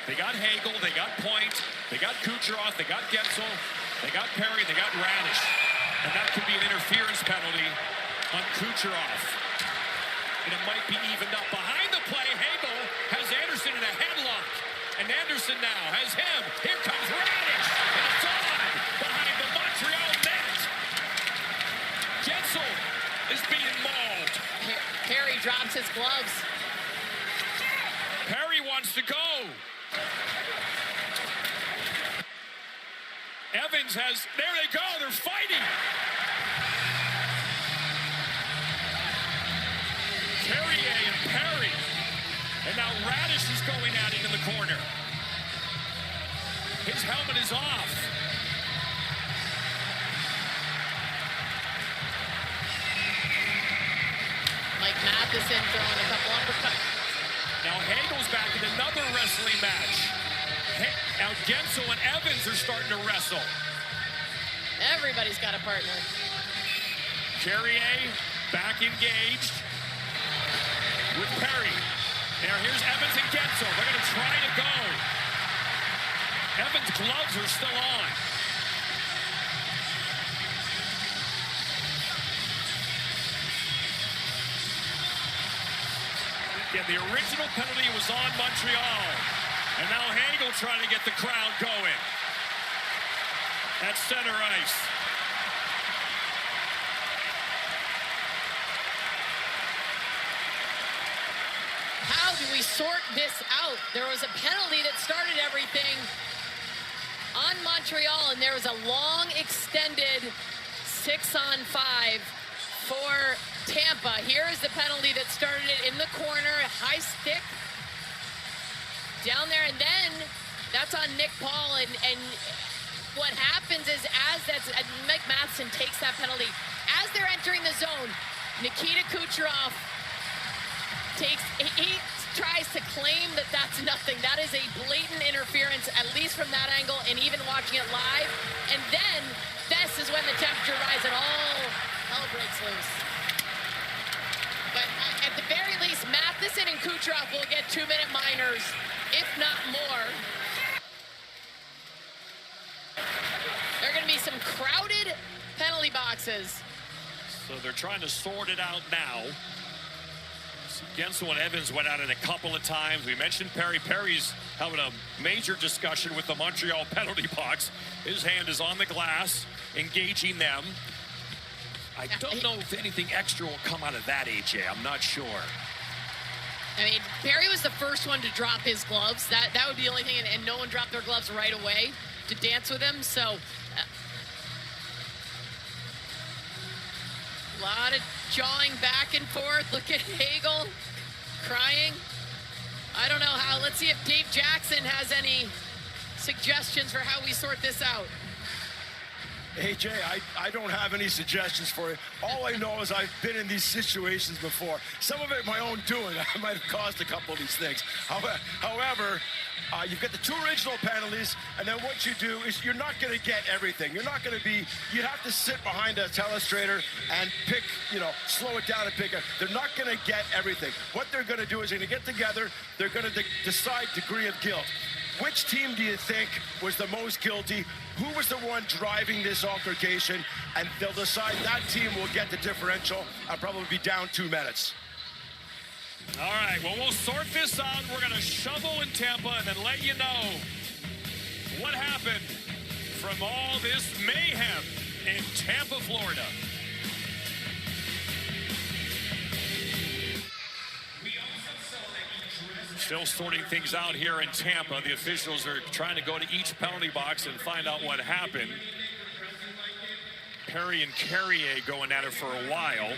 They got Hagel, they got Point, they got Kucherov, they got Guentzel, they got Perry, they got Raddysh. And that could be an interference penalty on Kucherov. And it might be evened up. Behind the play, Hagel has Anderson in a headlock. And Anderson now has him. Here comes Raddysh. And it's on behind the Montreal net. Guentzel is being mauled. Perry drops his gloves. Perry wants to go. Evans has, there they go, they're fighting. Carrier and Perry. And now Raddysh is going at it in the corner. His helmet is off. Like Matheson throwing a couple uppercuts. Now Hagel's back in another wrestling match. Now Guentzel and Evans are starting to wrestle. Everybody's got a partner. Carrier back engaged with Perry. Now here's Evans and Guentzel. They're going to try to go. Evans' gloves are still on. Yeah, the original penalty was on Montreal. And now Hagel trying to get the crowd going. At center ice. How do we sort this out? There was a penalty that started everything on Montreal, and there was a long extended 6-on-5 for Tampa. Here is the penalty that started it in the corner, a high stick down there, and then that's on Nick Paul, and what happens is Mike Matheson takes that penalty. As they're entering the zone, Nikita Kucherov he tries to claim that that's nothing. That is a blatant interference, at least from that angle, and even watching it live. And then this is when the temperature rises and all hell breaks loose. But at the very least, Matheson and Kucherov will get 2-minute minors, if not more. There are going to be some crowded penalty boxes. So they're trying to sort it out now. Guentzel and Evans went out in a couple of times. We mentioned Perry. Perry's having a major discussion with the Montreal penalty box. His hand is on the glass, engaging them. I don't know if anything extra will come out of that, AJ. I'm not sure. I mean, Perry was the first one to drop his gloves. That would be the only thing, and no one dropped their gloves right away to dance with him. So, a lot of jawing back and forth. Look at Hagel crying. I don't know how. Let's see if Dave Jackson has any suggestions for how we sort this out. AJ, I don't have any suggestions for you. All I know is I've been in these situations before. Some of it my own doing. I might have caused a couple of these things. However, you've got the 2 original penalties, and then what you do is you're not going to get everything. You're not going to be, you'd have to sit behind a telestrator and pick, slow it down and pick it. They're not going to get everything. What they're going to do is they're going to get together. They're going to decide degree of guilt. Which team do you think was the most guilty? Who was the one driving this altercation? And they'll decide that team will get the differential. I'll probably be down 2 minutes. All right, well, we'll sort this out. We're going to shovel in Tampa and then let you know what happened from all this mayhem in Tampa, Florida. Still sorting things out here in Tampa. The officials are trying to go to each penalty box and find out what happened. Perry and Carrier going at it for a while.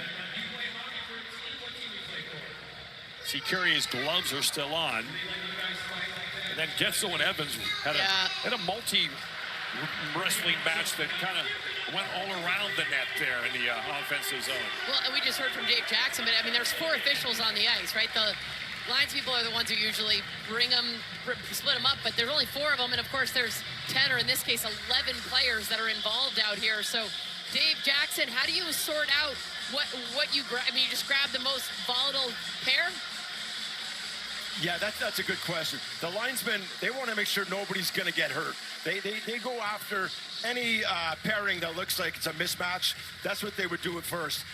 See, Carrier's gloves are still on. And then Guentzel and Evans had a multi-wrestling match that kind of went all around the net there in the offensive zone. Well, and we just heard from Dave Jackson, but I mean, there's 4 officials on the ice, right? The lines people are the ones who usually split them up, but there's only 4 of them, and of course there's 10, or in this case 11 players that are involved out here. So Dave Jackson, how do you sort out what you grab? I mean, you just grab the most volatile pair? Yeah, that's a good question. The linesmen, they want to make sure nobody's going to get hurt. They go after any pairing that looks like it's a mismatch. That's what they would do at first.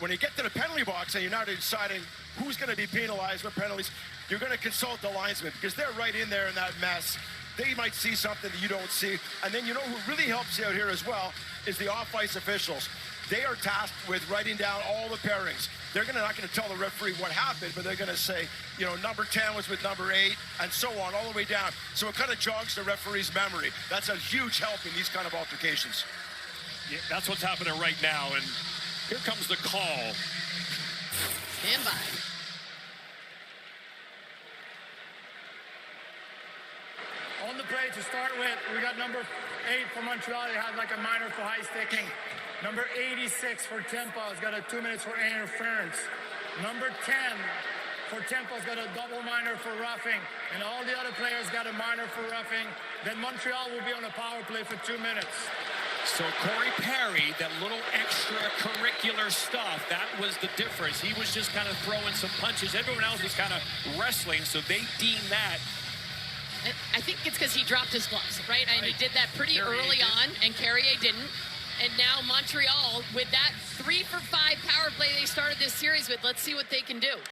When you get to the penalty box and you're now deciding who's going to be penalized, what penalties, you're going to consult the linesmen because they're right in there in that mess. They might see something that you don't see. And then you know who really helps you out here as well is the off-ice officials. They are tasked with writing down all the pairings. They're not going to tell the referee what happened, but they're going to say, you know, number 10 was with number 8, and so on, all the way down. So it kind of jogs the referee's memory. That's a huge help in these kind of altercations. Yeah, that's what's happening right now, and here comes the call. Stand by. On the play to start with, we got number 8 for Montreal. They had like a minor for high sticking. Number 86 for Tampa has got a 2 minutes for interference. Number 10 for Tampa's got a double minor for roughing. And all the other players got a minor for roughing. Then Montreal will be on a power play for 2 minutes. So Corey Perry, that little extracurricular stuff, that was the difference. He was just kind of throwing some punches. Everyone else was kind of wrestling, so they deemed that. I think it's because he dropped his gloves, right? And he did that pretty early on, and Carrier didn't. And now Montreal, with that 3-for-5 power play they started this series with, let's see what they can do.